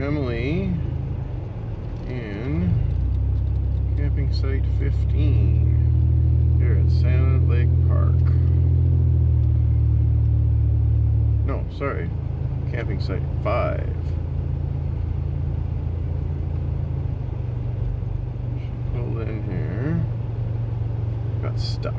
Emily in camping site 15 here at Salmon Lake Park. No, sorry, camping site 5. She pulled in here, got stuck.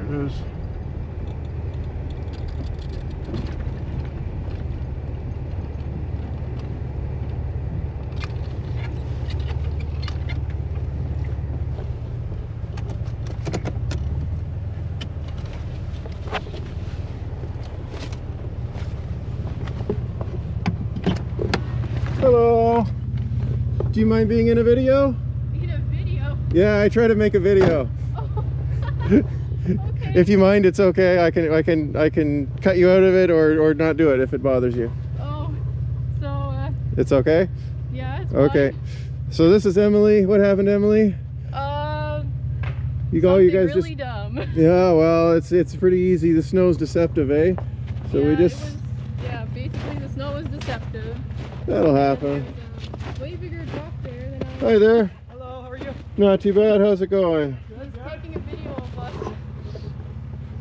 it is. Hello. Do you mind being in a video? In a video? Yeah, I try to make a video. Oh. Okay. If you mind, it's okay. I can cut you out of it or not do it if it bothers you. Oh, so it's okay? yeah, it's okay. fine. So this is Emily. What happened, Emily? You guys really just dumb. Yeah, well, it's pretty easy. The snow's deceptive, eh? So yeah, we just yeah, basically the snow was deceptive. That'll happen. There was a way bigger drop there than I was. Hi there. Hello, how are you? Not too bad. How's it going? I was taking a video of us.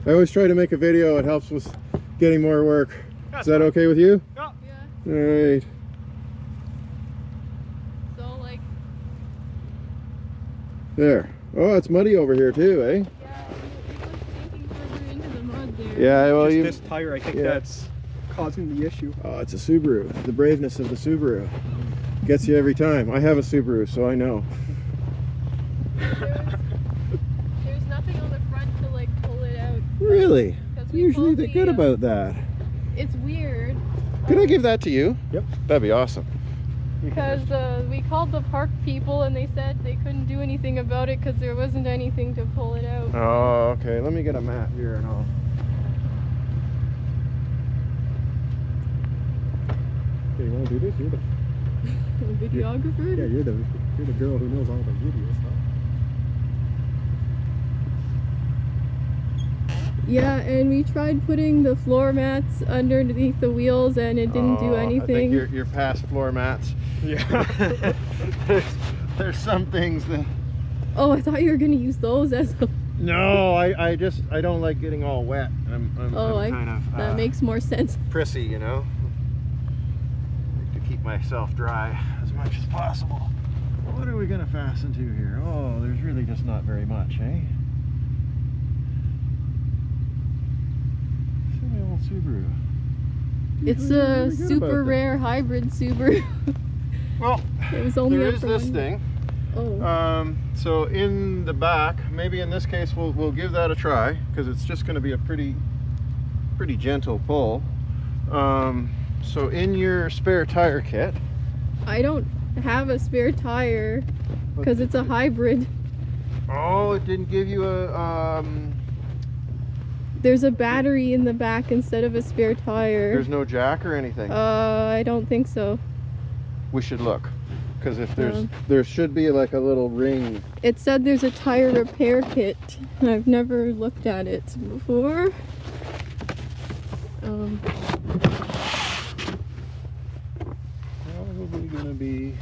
I always try to make a video. It helps with getting more work. That's Is that fine. okay with you? Yeah. Yeah. All right. So like. There. Oh, it's muddy over here too, eh? Yeah, it was sinking further into the mud there. Yeah, well, Just you. this tire, I think that's causing the issue. Oh, it's a Subaru. The braveness of the Subaru gets you every time. I have a Subaru, so I know. There's nothing on the front to like pull it out. Really? 'Cause we Usually pulled they're the, good about that. It's weird. Could I give that to you? Yep. That'd be awesome. Because we called the park people and they said they couldn't do anything about it because there wasn't anything to pull it out. Oh, okay. Let me get a mat here and all. Okay, you want to do this? You're the Videographer? you're the girl who knows all the video stuff. Yeah, and we tried putting the floor mats underneath the wheels and it didn't do anything. I think you're past floor mats. Yeah. there's some things that. Oh, I thought you were gonna use those as a... No, I don't like getting all wet. I'm kind of that makes more sense. prissy, you know. Like to keep myself dry as much as possible. What are we gonna fasten to here? Oh, there's really just not very much, eh? Silly old Subaru. It's a super rare hybrid Subaru. Well, It was only there up is for this one- thing. Oh. So in the back, maybe in this case we'll give that a try because it's just going to be a pretty gentle pull. So in your spare tire kit, I don't have a spare tire because it's a hybrid. oh, it didn't give you a There's a battery in the back instead of a spare tire. there's no jack or anything. I don't think so. We should look because if there should be like a little ring. It said there's a tire repair kit. I've never looked at it before. Probably gonna be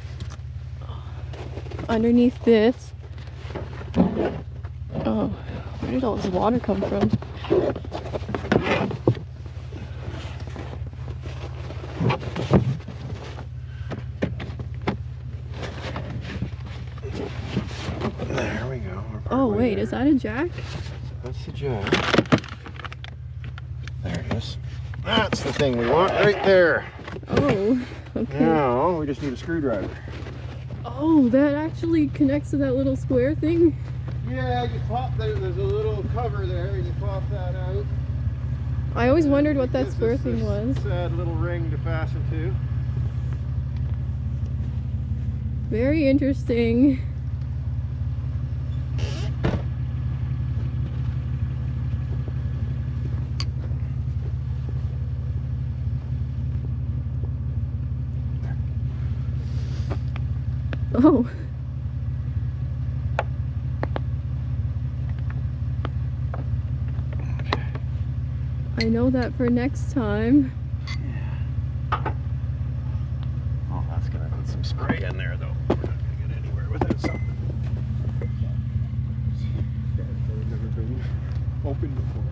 Underneath this. Oh, where did all this water come from? there we go. Oh wait, is that a jack? That's the jack. There it is. That's the thing we want right there. Oh, okay. Now we just need a screwdriver. Oh, that actually connects to that little square thing? Yeah, you pop there's a little cover there and you pop that out. I always wondered what that Gives square us thing this was. sad little ring to fasten to. Very interesting. Oh. I know that for next time. Oh, that's gonna need some spray in there though. We're not gonna get anywhere without something. I've never been open before.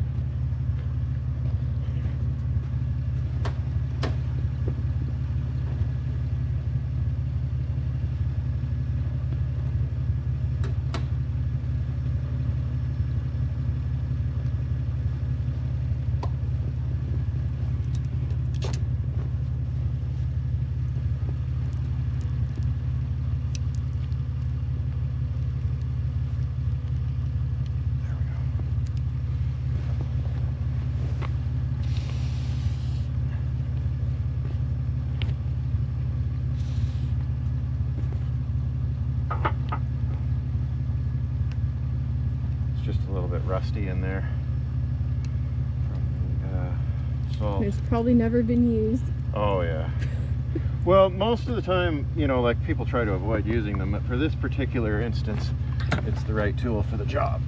bit rusty in there from the salt. It's probably never been used. Oh yeah. Well, most of the time, you know, like people try to avoid using them, but for this particular instance, it's the right tool for the job.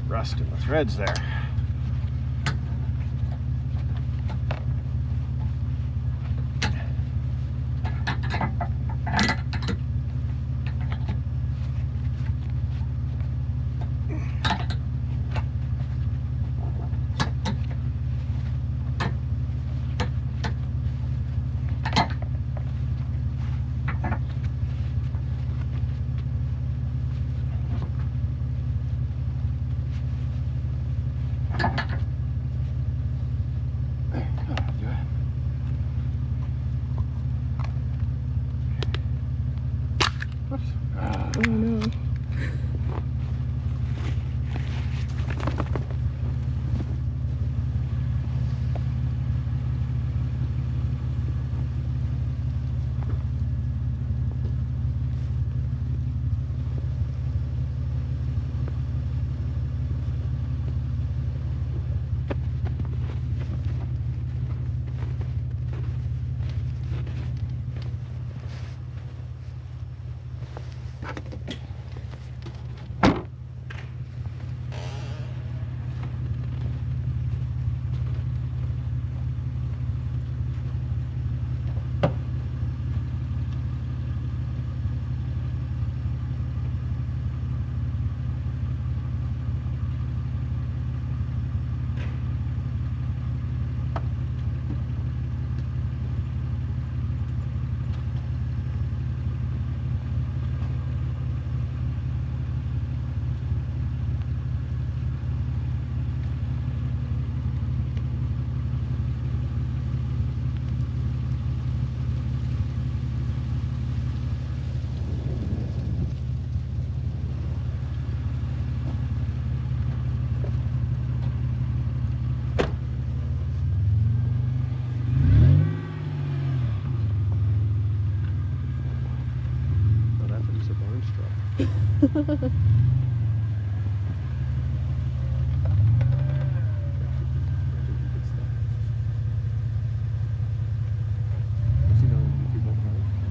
Rust in the threads there. Oh no.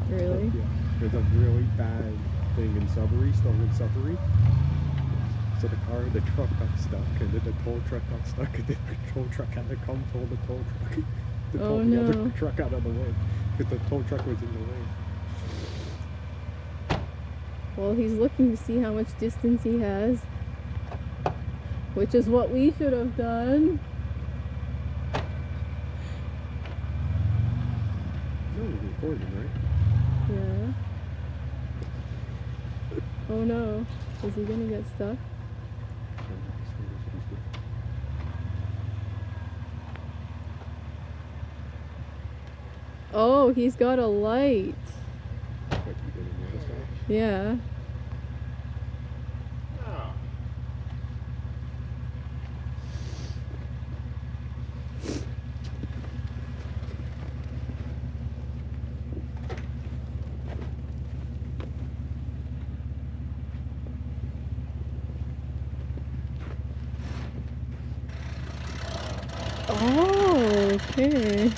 Really? Yeah. There's a really bad thing in Subaru, stolen Subaru. So the truck got stuck, and then the tow truck got stuck, and then the tow truck had to come tow the tow truck to tow the other truck out of the way, because the tow truck was in the way. Well, he's looking to see how much distance he has, which is what we should have done. No, we're recording, right? Yeah. Oh no. Is he gonna get stuck? Oh, he's got a light. What, you didn't notice that? Yeah. Oh, okay.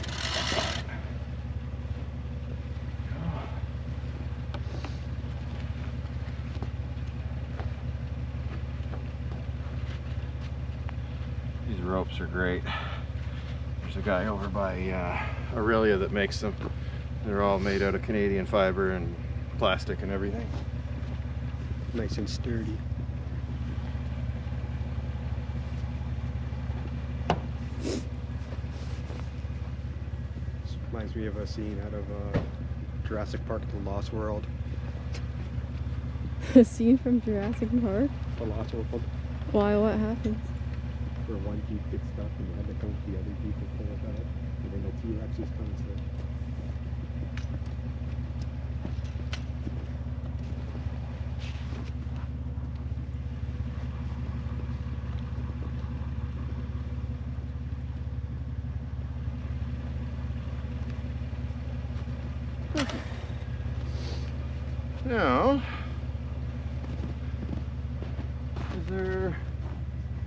These ropes are great. There's a guy over by Aurelia that makes them. They're all made out of Canadian fiber and plastic and everything. Nice and sturdy. This reminds me of a scene out of Jurassic Park: The Lost World. A scene from Jurassic Park? The Lost World. Why? What happens? Where one Jeep gets stuck and they had to come to the other Jeep and pull it out. And then the T-Rexes comes in. Now, is there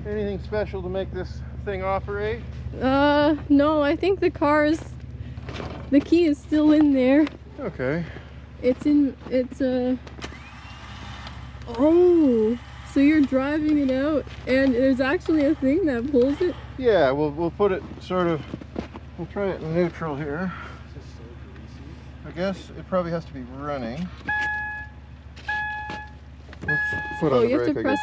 anything special to make this thing operate? No, I think the key is still in there. Okay. Oh, so you're driving it out and there's actually a thing that pulls it? Yeah, we'll put it sort of, we'll try it in neutral here. This is so greasy. I guess it probably has to be running. Oops, foot on Oh, the you have to brake, press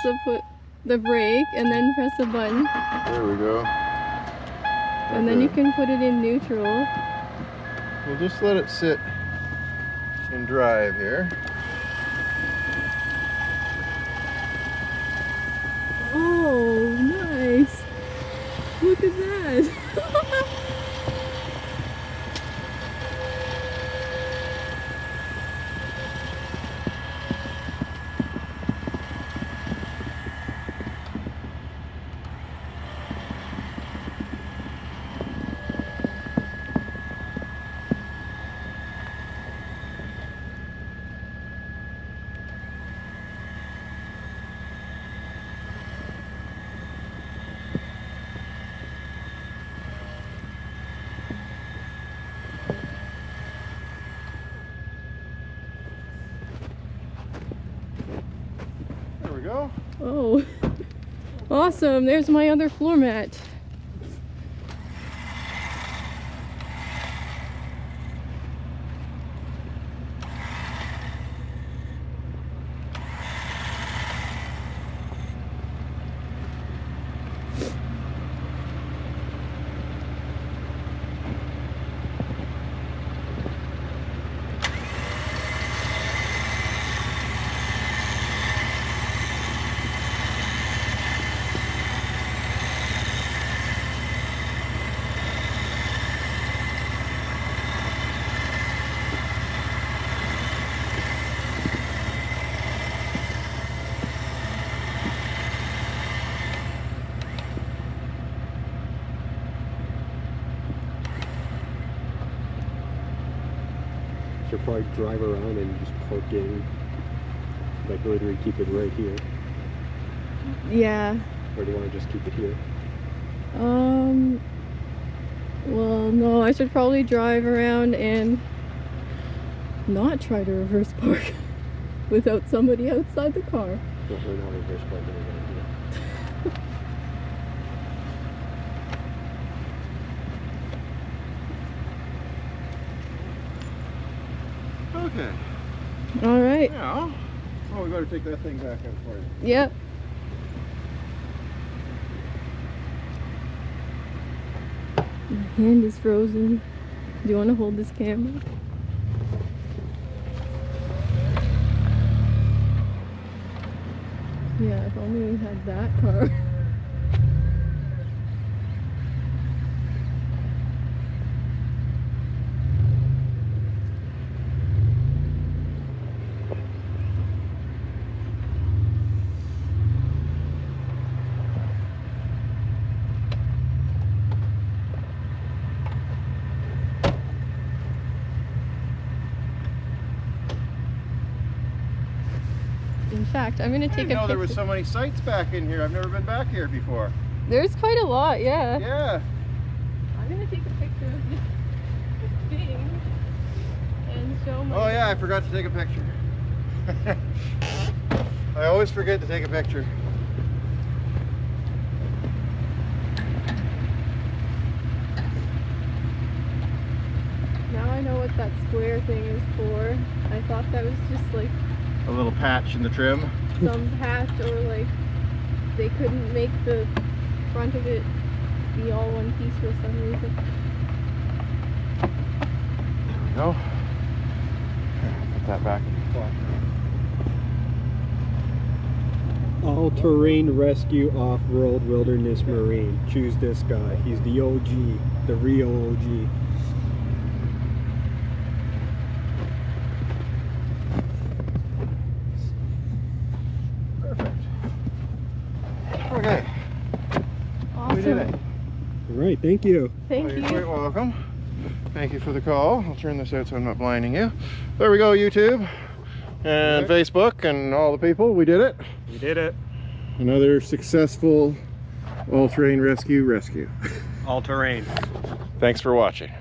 the brake and then press a button. There we go. And then you can put it in neutral. We'll just let it sit in drive here. Oh, nice. Look at that. There we go. Oh, awesome. There's my other floor mat. Should probably drive around and just park in, like literally keep it right here. Yeah. Or do you want to just keep it here? Well, no, I should probably drive around and not try to reverse park without somebody outside the car. No, we're not reverse parking around here. Okay. All right. Now, oh, we better take that thing back out for you. Yep. My hand is frozen. Do you want to hold this camera? Yeah, if only we had that car. In fact, I'm gonna I take didn't a know picture. there was so many sites back in here. I've never been back here before. There's quite a lot, yeah. Yeah. I'm gonna take a picture of this thing and show my. Oh yeah, I forgot to take a picture. I always forget to take a picture. Now I know what that square thing is for. I thought that was just like A little patch in the trim. some patch, or like they couldn't make the front of it be all one piece for some reason. There we go. Put that back in the clock. All-terrain rescue off-road wilderness marine. Choose this guy. He's the OG, the real OG. Perfect. Okay. Awesome. We did it. All right, thank you. Thank Well, you. you're quite welcome. Thank you for the call. I'll turn this out so I'm not blinding you. There we go, YouTube. and Facebook and all the people. We did it. We did it. Another successful all-terrain rescue. All terrain. Thanks for watching.